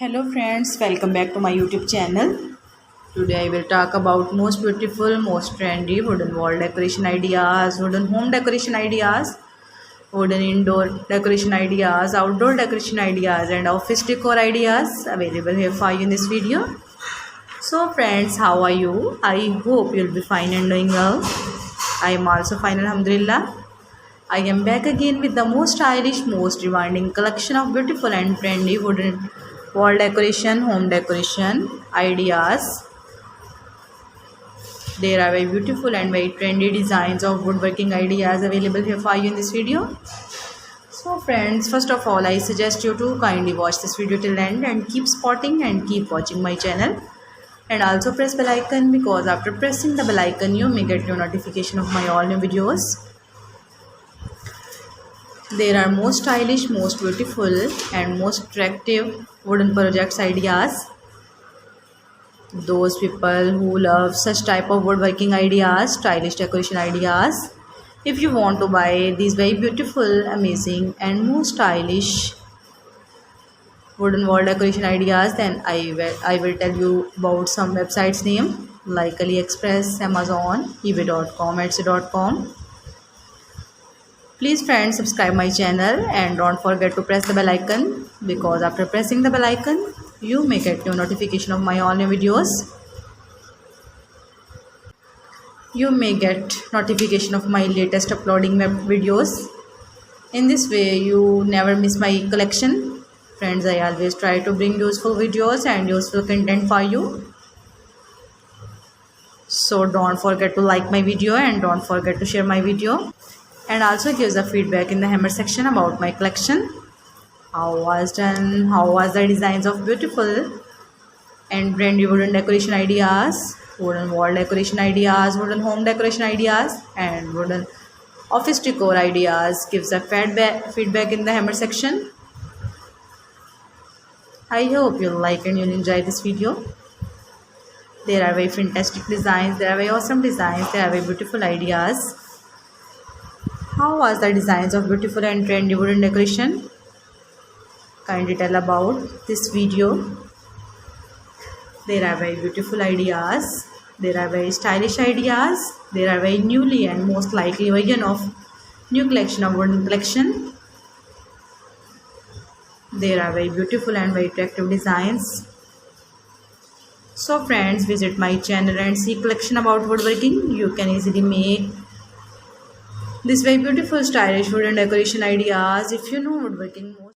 Hello friends, welcome back to my YouTube channel. Today I will talk about most beautiful, most trendy wooden wall decoration ideas, wooden home decoration ideas, wooden indoor decoration ideas, outdoor decoration ideas and office decor ideas available here for you in this video. So friends, how are you? I hope you'll be fine and doing well. I am also fine, alhamdulillah. I am back again with the most stylish, most demanding collection of beautiful and trendy wooden wall decoration, home decoration ideas. There are very beautiful and very trendy designs of woodworking ideas available here for you in this video. So friends, first of all, I suggest you to kindly watch this video till end and keep spotting and keep watching my channel. And also press bell icon, because after pressing the bell icon, you may get your notification of my all new videos. There are most stylish, most beautiful and most attractive wooden projects ideas. Those people who love such type of woodworking ideas, stylish decoration ideas. If you want to buy these very beautiful, amazing and most stylish wooden wall decoration ideas, then I will tell you about some websites name like AliExpress, Amazon, eBay.com, Etsy.com. Please friends, subscribe my channel and don't forget to press the bell icon, because after pressing the bell icon you may get your notification of my all new videos. You may get notification of my latest uploading videos. In this way you never miss my collection. Friends, I always try to bring useful videos and useful content for you. So don't forget to like my video and don't forget to share my video. And also give the feedback in the hammer section about my collection. How was done? How was the designs of beautiful and trendy wooden decoration ideas, wooden wall decoration ideas, wooden home decoration ideas and wooden office decor ideas. Give the feedback in the hammer section. I hope you'll like and you'll enjoy this video. There are very fantastic designs, there are very awesome designs, there are very beautiful ideas. How was the designs of beautiful and trendy wooden decoration? Kindly tell about this video. There are very beautiful ideas. There are very stylish ideas. There are very newly and most likely version of new collection of wooden collection. There are very beautiful and very attractive designs. So friends, visit my channel and see collection about woodworking. You can easily make this very beautiful stylish wooden decoration ideas if you know woodworking.